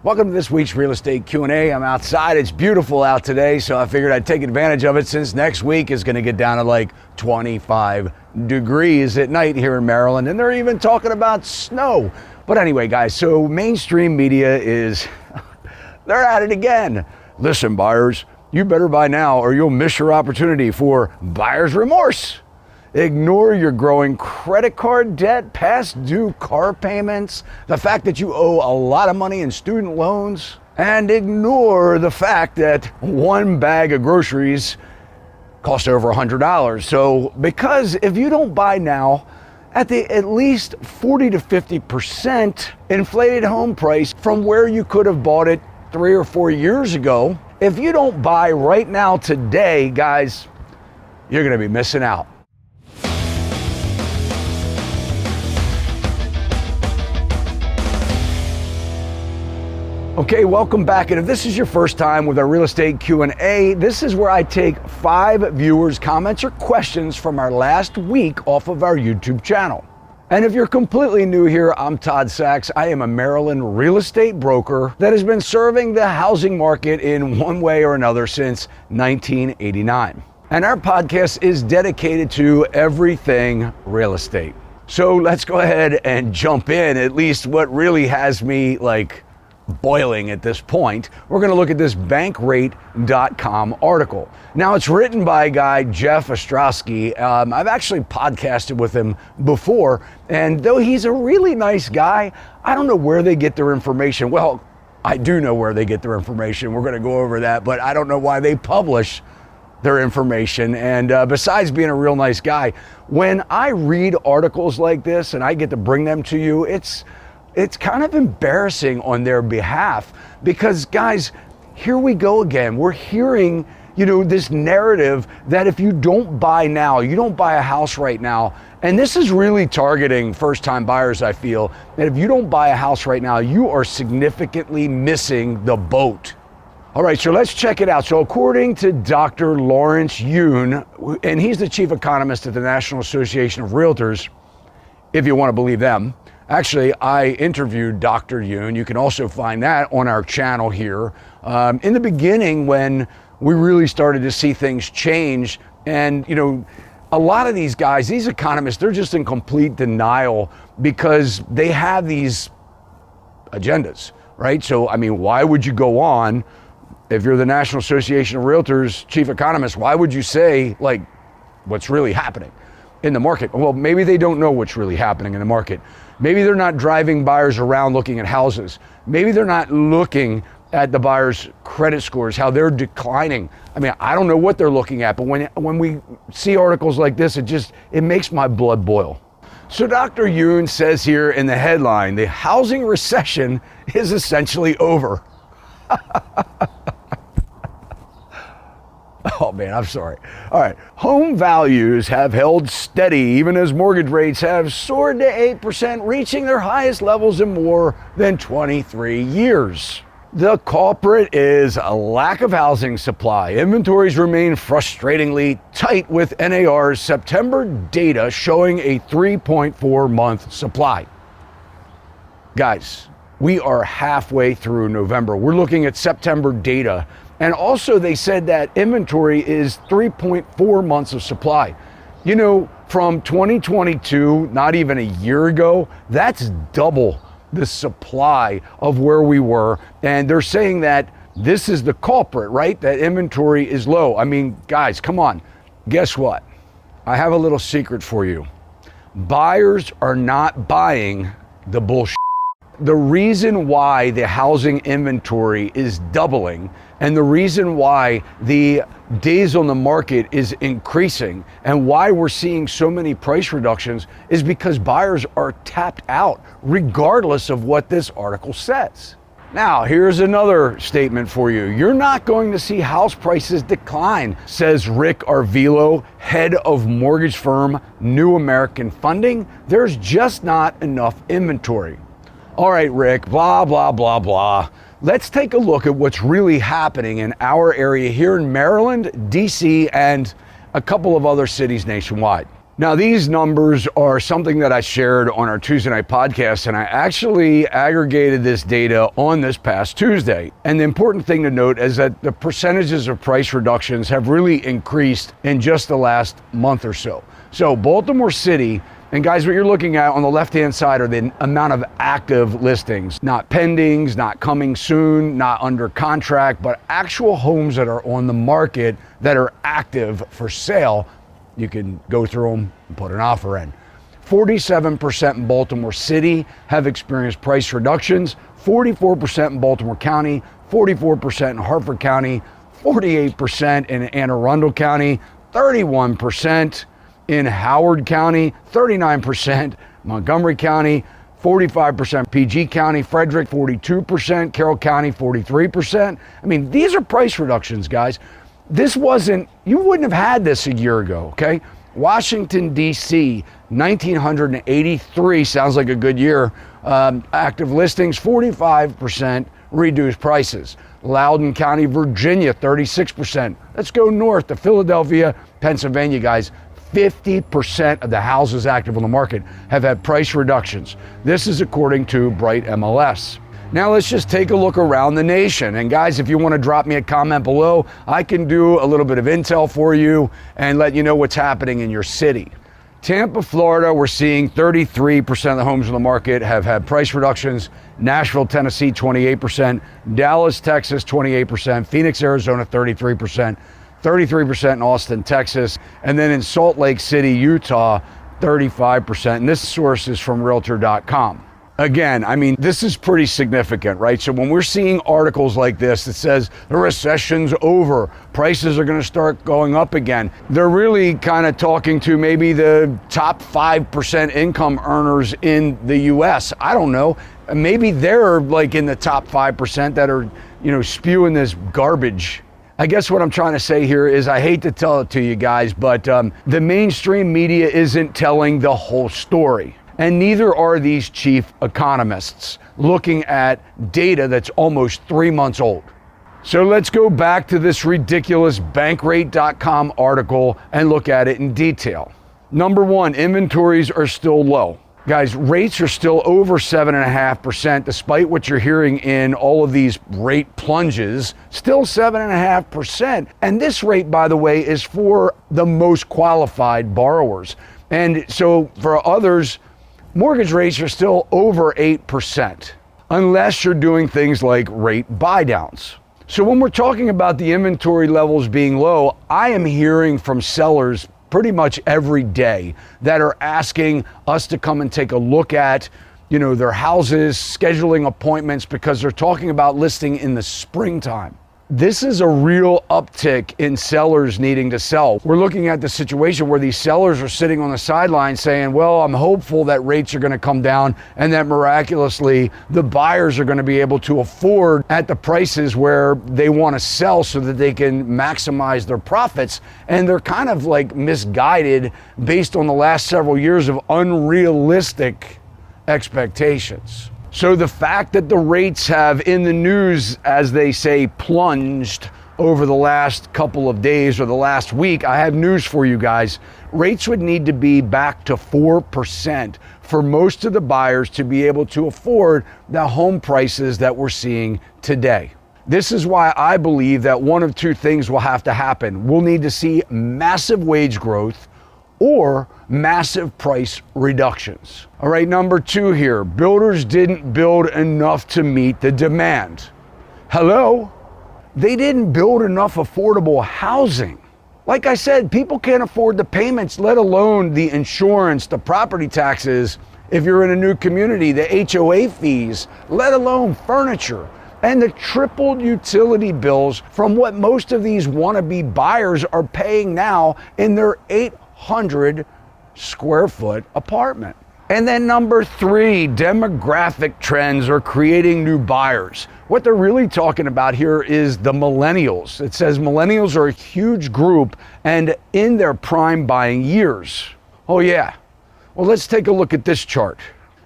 Welcome to this week's Real Estate Q&A. I'm outside. It's beautiful out today, so I figured I'd take advantage of it since next week is going to get down to like 25 degrees at night here in Maryland, and they're even talking about snow. But anyway, guys, so mainstream media they're at it again. Listen, buyers, you better buy now or you'll miss your opportunity for buyer's remorse. Ignore your growing credit card debt, past due car payments, the fact that you owe a lot of money in student loans, and ignore the fact that one bag of groceries cost over $100. So, because if you don't buy now, at least 40 to 50% inflated home price from where you could have bought it 3 or 4 years ago, if you don't buy right now today, guys, you're going to be missing out. Okay, welcome back. And if this is your first time with our Real Estate Q&A, this is where I take 5 viewers' comments or questions from our last week off of our YouTube channel. And if you're completely new here, I'm Todd Sachs. I am a Maryland real estate broker that has been serving the housing market in one way or another since 1989. And our podcast is dedicated to everything real estate. So let's go ahead and jump in, at least what really has me boiling at this point. We're going to look at this Bankrate.com article. Now, it's written by a guy, Jeff Ostrowski. I've actually podcasted with him before, and though he's a really nice guy, I don't know where they get their information. Well, I do know where they get their information. We're going to go over that, but I don't know why they publish their information. And besides being a real nice guy, when I read articles like this and I get to bring them to you, it's kind of embarrassing on their behalf because, guys, here we go again. We're hearing, this narrative that if you don't buy now, you don't buy a house right now, and this is really targeting first-time buyers, I feel, that if you don't buy a house right now, you are significantly missing the boat. All right, so let's check it out. So according to Dr. Lawrence Yun, and he's the chief economist at the National Association of Realtors, if you want to believe them. Actually, I interviewed Dr. Yun. You can also find that on our channel here. In the beginning, when we really started to see things change, and a lot of these guys, these economists, they're just in complete denial because they have these agendas, right? So, why would you go on if you're the National Association of Realtors chief economist? Why would you say what's really happening in the market? Well, maybe they don't know what's really happening in the market. Maybe they're not driving buyers around looking at houses. Maybe they're not looking at the buyers' credit scores, how they're declining. I don't know what they're looking at, but when we see articles like this, it makes my blood boil. So Dr. Yun says here in the headline, the housing recession is essentially over. Oh man, I'm sorry. All right. Home values have held steady even as mortgage rates have soared to 8%, reaching their highest levels in more than 23 years. The culprit is a lack of housing supply. Inventories remain frustratingly tight with NAR's September data showing a 3.4-month supply. Guys, we are halfway through November. We're looking at September data. And also they said that inventory is 3.4 months of supply. From 2022, not even a year ago, that's double the supply of where we were. And they're saying that this is the culprit, right? That inventory is low. Guys, come on. Guess what? I have a little secret for you. Buyers are not buying the bullshit. The reason why the housing inventory is doubling and the reason why the days on the market is increasing and why we're seeing so many price reductions is because buyers are tapped out, regardless of what this article says. Now, here's another statement for you. You're not going to see house prices decline, says Rick Arvilo, head of mortgage firm New American Funding. There's just not enough inventory. All right, Rick, blah, blah, blah, blah. Let's take a look at what's really happening in our area here in Maryland, DC, and a couple of other cities nationwide. Now, these numbers are something that I shared on our Tuesday night podcast, and I actually aggregated this data on this past Tuesday. And the important thing to note is that the percentages of price reductions have really increased in just the last month or so. So Baltimore City, and guys, what you're looking at on the left-hand side are the amount of active listings, not pendings, not coming soon, not under contract, but actual homes that are on the market that are active for sale. You can go through them and put an offer in. 47% in Baltimore City have experienced price reductions, 44% in Baltimore County, 44% in Harford County, 48% in Anne Arundel County, 31% in Howard County, 39% Montgomery County, 45% PG County, Frederick 42%, Carroll County 43%. I mean, these are price reductions, guys. This wasn't, you wouldn't have had this a year ago, okay? Washington, D.C., 1,983, sounds like a good year. Active listings, 45% reduced prices. Loudoun County, Virginia, 36%. Let's go north to Philadelphia, Pennsylvania, guys. 50% of the houses active on the market have had price reductions. This is according to Bright MLS. Now let's just take a look around the nation. And guys, if you want to drop me a comment below, I can do a little bit of intel for you and let you know what's happening in your city. Tampa, Florida, we're seeing 33% of the homes on the market have had price reductions. Nashville, Tennessee, 28%. Dallas, Texas, 28%. Phoenix, Arizona, 33%. 33% in Austin, Texas. And then in Salt Lake City, Utah, 35%. And this source is from Realtor.com. Again, I mean, this is pretty significant, right? So when we're seeing articles like this that says the recession's over, prices are going to start going up again, they're really kind of talking to maybe the top 5% income earners in the US. I don't know. Maybe they're like in the top 5% that are, spewing this garbage. I guess what I'm trying to say here is I hate to tell it to you guys, but the mainstream media isn't telling the whole story. And neither are these chief economists looking at data that's almost 3 months old. So let's go back to this ridiculous Bankrate.com article and look at it in detail. Number one, inventories are still low. Guys, rates are still over 7.5%, despite what you're hearing in all of these rate plunges, still 7.5%. And this rate, by the way, is for the most qualified borrowers. And so for others, mortgage rates are still over 8%, unless you're doing things like rate buy downs. So when we're talking about the inventory levels being low, I am hearing from sellers pretty much every day that are asking us to come and take a look at, their houses, scheduling appointments, because they're talking about listing in the springtime. This is a real uptick in sellers needing to sell. We're looking at the situation where these sellers are sitting on the sidelines saying, well, I'm hopeful that rates are going to come down and that miraculously the buyers are going to be able to afford at the prices where they want to sell so that they can maximize their profits. And they're kind of like misguided based on the last several years of unrealistic expectations. So the fact that the rates have, in the news, as they say, plunged over the last couple of days or the last week, I have news for you guys. Rates would need to be back to 4% for most of the buyers to be able to afford the home prices that we're seeing today. This is why I believe that one of two things will have to happen. We'll need to see massive wage growth or massive price reductions. All right, number two here, builders didn't build enough to meet the demand. Hello? They didn't build enough affordable housing. Like I said, people can't afford the payments, let alone the insurance, the property taxes, if you're in a new community, the HOA fees, let alone furniture, and the tripled utility bills from what most of these wannabe buyers are paying now in their 800 square foot apartment. And then number three, demographic trends are creating new buyers. What they're really talking about here is the millennials. It says millennials are a huge group and in their prime buying years. Oh yeah. Well, let's take a look at this chart.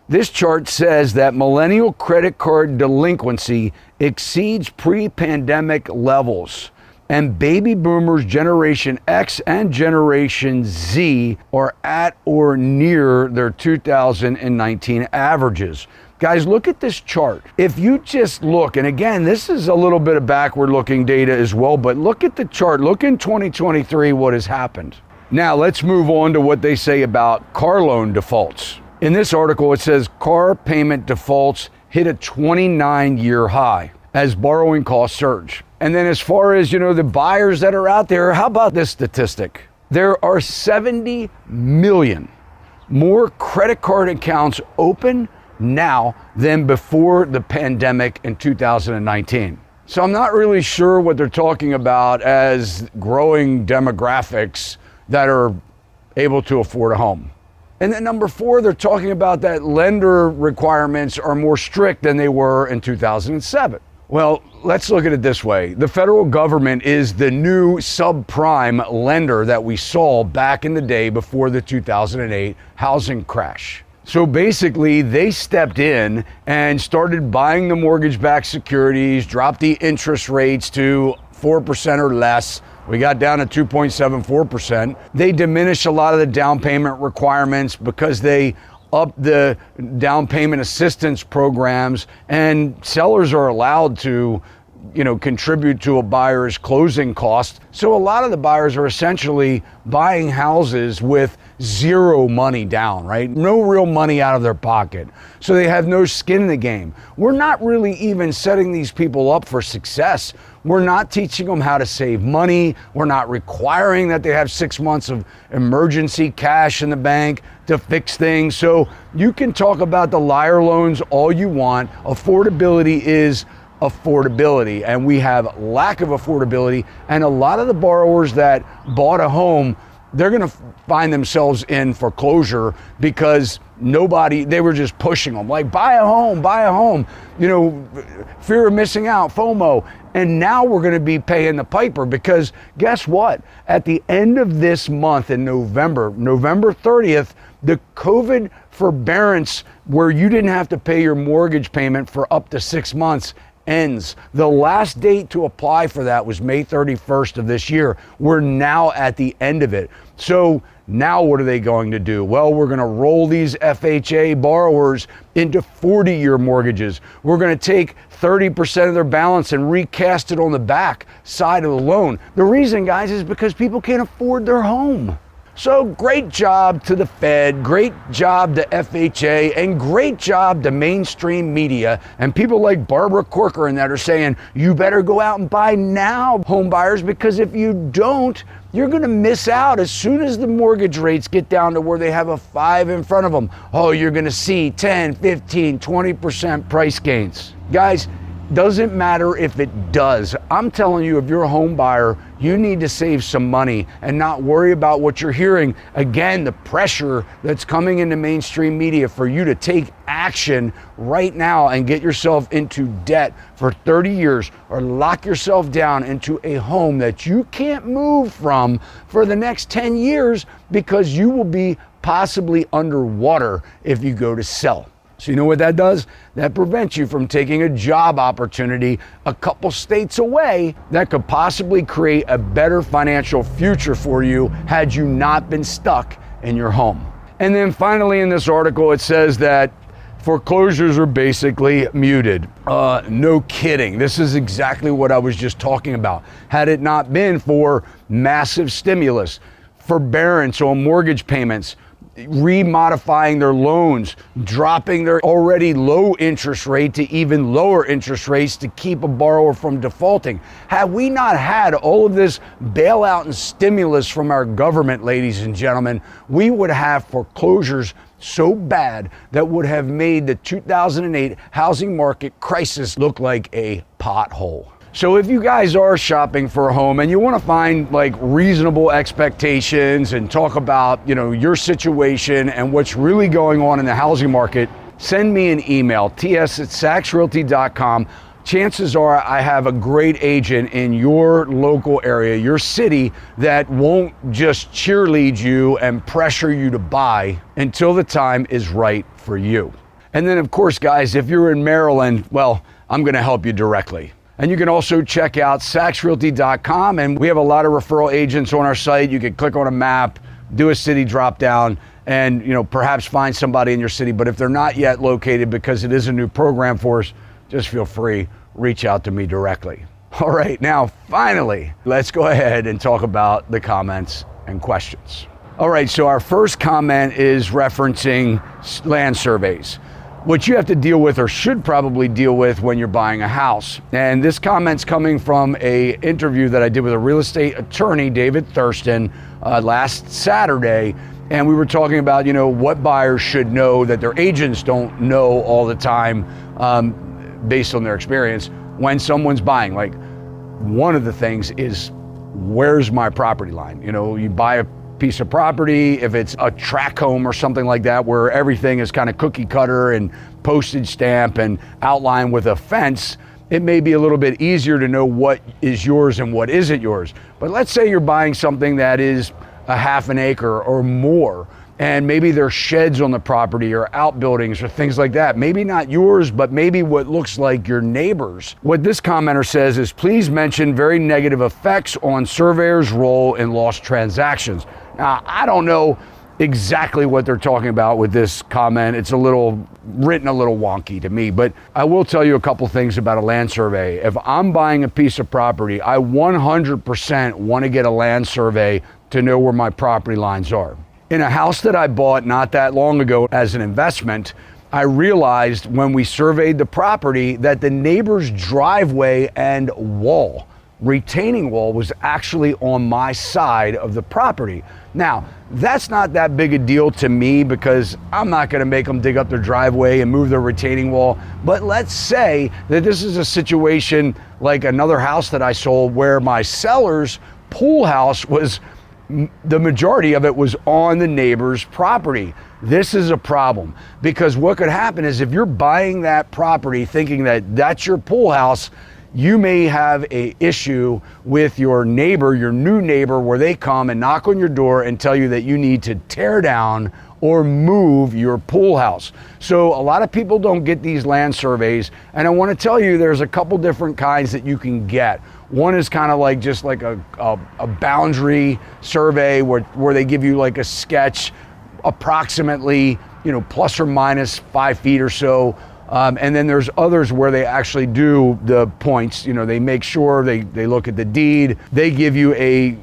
This chart says that millennial credit card delinquency exceeds pre-pandemic levels. And baby boomers, Generation X and Generation Z are at or near their 2019 averages. Guys, look at this chart. If you just look, and again, this is a little bit of backward-looking data as well, but look at the chart. Look in 2023 what has happened. Now, let's move on to what they say about car loan defaults. In this article, it says car payment defaults hit a 29-year high as borrowing costs surge. And then as far as, the buyers that are out there, how about this statistic? There are 70 million more credit card accounts open now than before the pandemic in 2019. So I'm not really sure what they're talking about as growing demographics that are able to afford a home. And then number 4, they're talking about that lender requirements are more strict than they were in 2007. Well, let's look at it this way. The federal government is the new subprime lender that we saw back in the day before the 2008 housing crash. So basically, they stepped in and started buying the mortgage-backed securities, dropped the interest rates to 4% or less. We got down to 2.74%. They diminished a lot of the down payment requirements because they upped the down payment assistance programs, and sellers are allowed to contribute to a buyer's closing cost. So a lot of the buyers are essentially buying houses with zero money down, right? No real money out of their pocket. So they have no skin in the game. We're not really even setting these people up for success. We're not teaching them how to save money. We're not requiring that they have 6 months of emergency cash in the bank to fix things. So you can talk about the liar loans all you want. Affordability is affordability, and we have lack of affordability, and a lot of the borrowers that bought a home, they're going to find themselves in foreclosure because they were just pushing them like buy a home, fear of missing out, FOMO. And now we're going to be paying the piper because guess what? At the end of this month in November 30th, the COVID forbearance where you didn't have to pay your mortgage payment for up to 6 months ends. The last date to apply for that was May 31st of this year. We're now at the end of it. So now what are they going to do? Well, we're going to roll these FHA borrowers into 40-year mortgages. We're going to take 30% of their balance and recast it on the back side of the loan. The reason, guys, is because people can't afford their home. So great job to the Fed, great job to FHA, and great job to mainstream media and people like Barbara Corcoran that are saying, you better go out and buy now, home buyers, because if you don't, you're going to miss out. As soon as the mortgage rates get down to where they have a 5 in front of them, you're going to see 10, 15, 20% price gains. Guys, doesn't matter if it does. I'm telling you, if you're a home buyer, you need to save some money and not worry about what you're hearing. Again, the pressure that's coming into mainstream media for you to take action right now and get yourself into debt for 30 years or lock yourself down into a home that you can't move from for the next 10 years because you will be possibly underwater if you go to sell. So you know what that does? That prevents you from taking a job opportunity a couple states away that could possibly create a better financial future for you had you not been stuck in your home. And then finally in this article, it says that foreclosures are basically muted. No kidding. This is exactly what I was just talking about. Had it not been for massive stimulus, forbearance on mortgage payments, remodifying their loans, dropping their already low interest rate to even lower interest rates to keep a borrower from defaulting. Had we not had all of this bailout and stimulus from our government, ladies and gentlemen, we would have foreclosures so bad that would have made the 2008 housing market crisis look like a pothole. So if you guys are shopping for a home and you want to find like reasonable expectations and talk about, your situation and what's really going on in the housing market, send me an email, ts@sacsrealty.com. Chances are I have a great agent in your local area, your city, that won't just cheerlead you and pressure you to buy until the time is right for you. And then of course, guys, if you're in Maryland, well, I'm going to help you directly. And you can also check out SachsRealty.com, and we have a lot of referral agents on our site. You can click on a map, do a city drop down, and perhaps find somebody in your city. But if they're not yet located, because it is a new program for us, just feel free, reach out to me directly. All right, now finally, let's go ahead and talk about the comments and questions. All right, so our first comment is referencing land surveys, what you have to deal with or should probably deal with when you're buying a house. And this comment's coming from an interview that I did with a real estate attorney, David Thurston, last Saturday. And we were talking about, what buyers should know that their agents don't know all the time, based on their experience when someone's buying. Like, one of the things is, where's my property line? You buy a piece of property, if it's a tract home or something like that, where everything is kind of cookie cutter and postage stamp and outlined with a fence, it may be a little bit easier to know what is yours and what isn't yours. But let's say you're buying something that is a half an acre or more, and maybe there's sheds on the property or outbuildings or things like that. Maybe not yours, but maybe what looks like your neighbor's. What this commenter says is, please mention very negative effects on surveyors' role in lost transactions. Now, I don't know exactly what they're talking about with this comment. It's written a little wonky to me, but I will tell you a couple things about a land survey. If I'm buying a piece of property, I 100% want to get a land survey to know where my property lines are. In a house that I bought not that long ago as an investment, I realized when we surveyed the property that the neighbor's driveway and wall, retaining wall, was actually on my side of the property. Now, that's not that big a deal to me because I'm not going to make them dig up their driveway and move their retaining wall. But let's say that this is a situation like another house that I sold where my seller's pool house was, the majority of it was on the neighbor's property. This is a problem, because what could happen is, if you're buying that property thinking that that's your pool house, you may have an issue with your neighbor, your new neighbor, where they come and knock on your door and tell you that you need to tear down or move your pool house. So a lot of people don't get these land surveys, and I want to tell you there's a couple different kinds that you can get. One is kind of like just like a boundary survey where they give you like a sketch approximately, plus or minus 5 feet or so. And then there's others where they actually do the points. They make sure they look at the deed. They give you a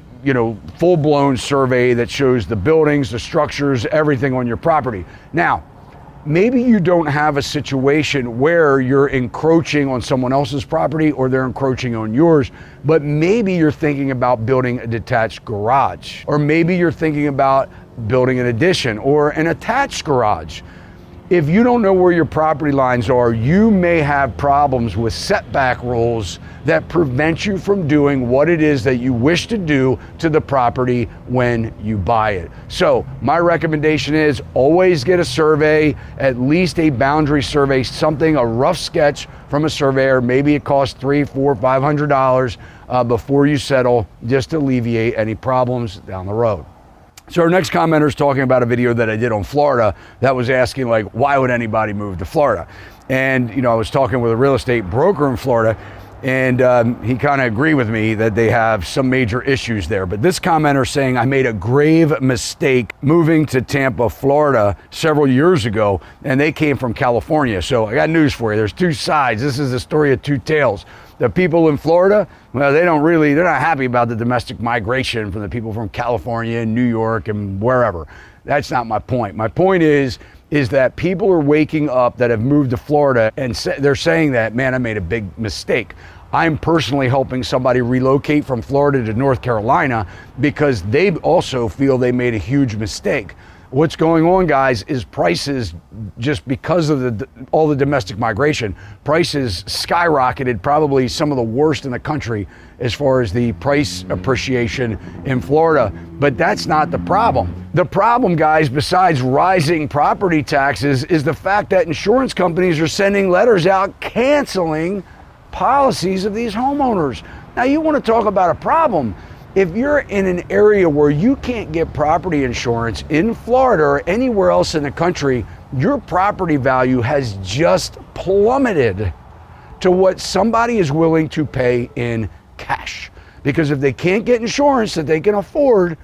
full-blown survey that shows the buildings, the structures, everything on your property. Now, maybe you don't have a situation where you're encroaching on someone else's property or they're encroaching on yours, but maybe you're thinking about building a detached garage, or maybe you're thinking about building an addition or an attached garage. If you don't know where your property lines are, you may have problems with setback rules that prevent you from doing what it is that you wish to do to the property when you buy it. So my recommendation is always get a survey, at least a boundary survey, a rough sketch from a surveyor. Maybe it costs $300, $400, $500 before you settle, just to alleviate any problems down the road. So our next commenter is talking about a video that I did on Florida that was asking, like, why would anybody move to Florida? And, I was talking with a real estate broker in Florida, and he kind of agreed with me that they have some major issues there. But this commenter is saying, I made a grave mistake moving to Tampa, Florida several years ago, and they came from California. So I got news for you. There's two sides. This is a story of two tales. The people in Florida, well, they're not happy about the domestic migration from the people from California and New York and wherever. That's not my point. My point is that people are waking up that have moved to Florida, and they're saying that, man, I made a big mistake. I'm personally helping somebody relocate from Florida to North Carolina because they also feel they made a huge mistake. What's going on, guys, is prices, just because of all the domestic migration, prices skyrocketed, probably some of the worst in the country as far as the price appreciation in Florida. But that's not the problem. The problem, guys, besides rising property taxes, is the fact that insurance companies are sending letters out canceling policies of these homeowners. Now, you want to talk about a problem. If you're in an area where you can't get property insurance in Florida or anywhere else in the country, your property value has just plummeted. to what somebody is willing to pay in cash. Because if they can't get insurance that they can afford,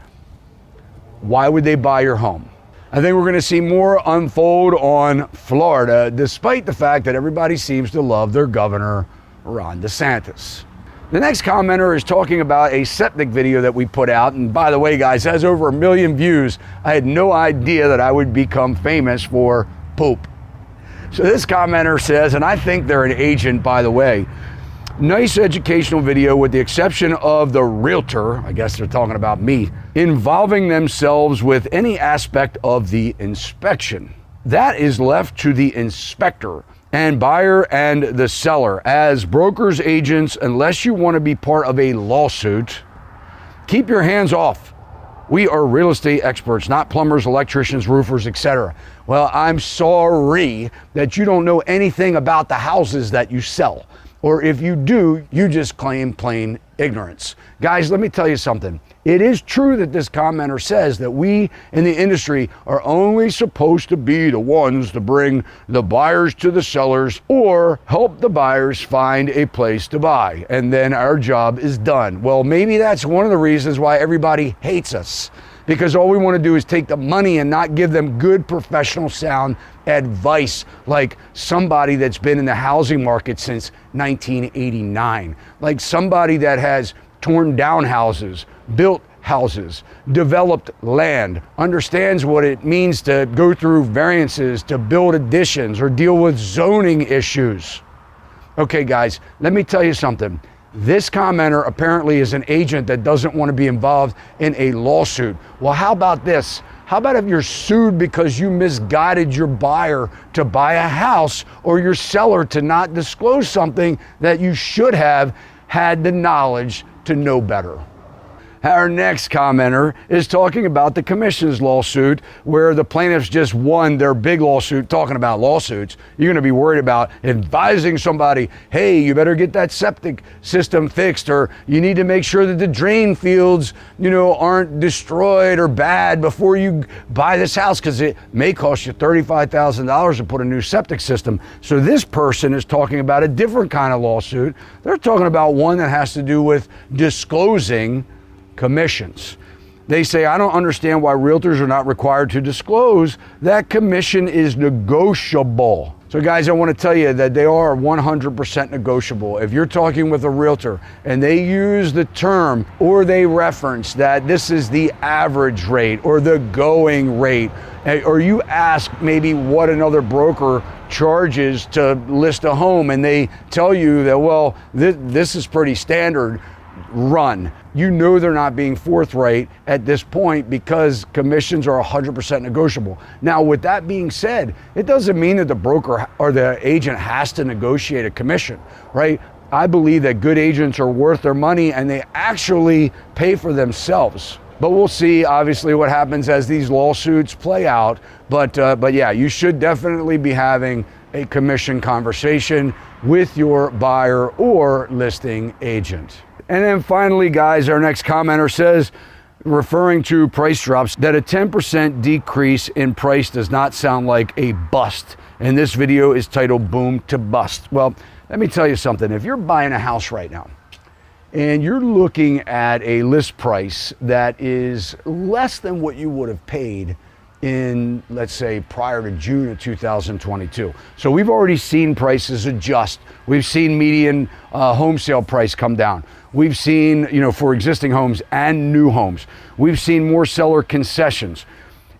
why would they buy your home? I think we're going to see more unfold on Florida, despite the fact that everybody seems to love their governor, Ron DeSantis. The next commenter is talking about a septic video that we put out. And by the way, guys, it has over 1 million views. I had no idea that I would become famous for poop. So this commenter says, and I think they're an agent, by the way, nice educational video with the exception of the realtor, I guess they're talking about me, involving themselves with any aspect of the inspection. That is left to the inspector and buyer and the seller. As brokers, agents, unless you want to be part of a lawsuit, keep your hands off. We are real estate experts, not plumbers, electricians, roofers, etc. Well, I'm sorry that you don't know anything about the houses that you sell. Or if you do, you just claim plain ignorance. Guys, let me tell you something. It is true that this commenter says that we in the industry are only supposed to be the ones to bring the buyers to the sellers or help the buyers find a place to buy. And then our job is done. Well, maybe that's one of the reasons why everybody hates us. Because all we want to do is take the money and not give them good, professional, sound advice, like somebody that's been in the housing market since 1989, like somebody that has torn down houses, built houses, developed land, understands what it means to go through variances, to build additions, or deal with zoning issues. Okay, guys, let me tell you something. This commenter apparently is an agent that doesn't want to be involved in a lawsuit. Well, how about this? How about if you're sued because you misguided your buyer to buy a house or your seller to not disclose something that you should have had the knowledge to know better? Our next commenter is talking about the commissions lawsuit where the plaintiffs just won their big lawsuit. Talking about lawsuits, you're going to be worried about advising somebody, hey, you better get that septic system fixed, or you need to make sure that the drain fields, aren't destroyed or bad before you buy this house, because it may cost you $35,000 to put a new septic system. So this person is talking about a different kind of lawsuit. They're talking about one that has to do with disclosing commissions. They say, I don't understand why realtors are not required to disclose that commission is negotiable. So guys, I want to tell you that they are 100% negotiable. If you're talking with a realtor and they use the term or they reference that this is the average rate or the going rate, or you ask maybe what another broker charges to list a home and they tell you that, well, this is pretty standard, run. You know they're not being forthright at this point because commissions are 100% negotiable. Now, with that being said, it doesn't mean that the broker or the agent has to negotiate a commission, right? I believe that good agents are worth their money and they actually pay for themselves. But we'll see, obviously, what happens as these lawsuits play out. But yeah, you should definitely be having a commission conversation with your buyer or listing agent. And then finally, guys, our next commenter says, referring to price drops, that a 10% decrease in price does not sound like a bust. And this video is titled Boom to Bust. Well, let me tell you something. If you're buying a house right now and you're looking at a list price that is less than what you would have paid in, let's say, prior to June of 2022. So we've already seen prices adjust. We've seen median home sale price come down. We've seen, for existing homes and new homes, we've seen more seller concessions.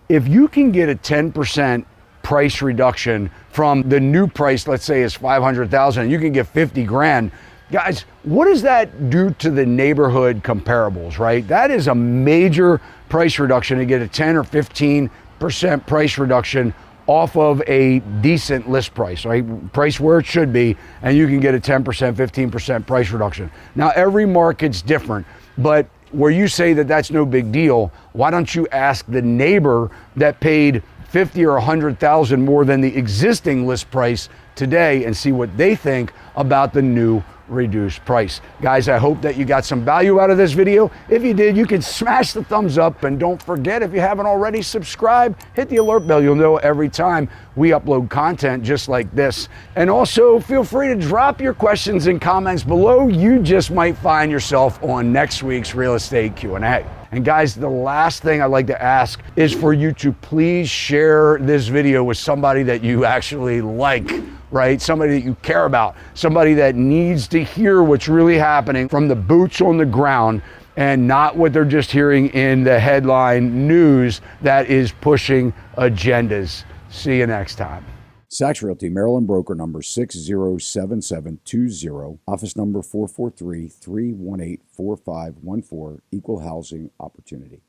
If you can get a 10% price reduction from the new price, let's say is $500,000, and you can get 50 grand, guys, what does that do to the neighborhood comparables, right? That is a major price reduction to get a 10 or 15% price reduction off of a decent list price, right? Price where it should be, and you can get a 10%, 15% price reduction. Now, every market's different, but where you say that that's no big deal, why don't you ask the neighbor that paid 50 or 100,000 more than the existing list price today and see what they think about the new reduced price. Guys, I hope that you got some value out of this video. If you did, you can smash the thumbs up, and don't forget, if you haven't already, subscribe, hit the alert bell. You'll know every time we upload content just like this. And also feel free to drop your questions and comments below. You just might find yourself on next week's Real Estate Q&A. And guys, the last thing I'd like to ask is for you to please share this video with somebody that you actually like, right? Somebody that you care about, somebody that needs to hear what's really happening from the boots on the ground and not what they're just hearing in the headline news that is pushing agendas. See you next time. Sachs Realty, Maryland broker number 607720, office number 443-318-4514, equal housing opportunity.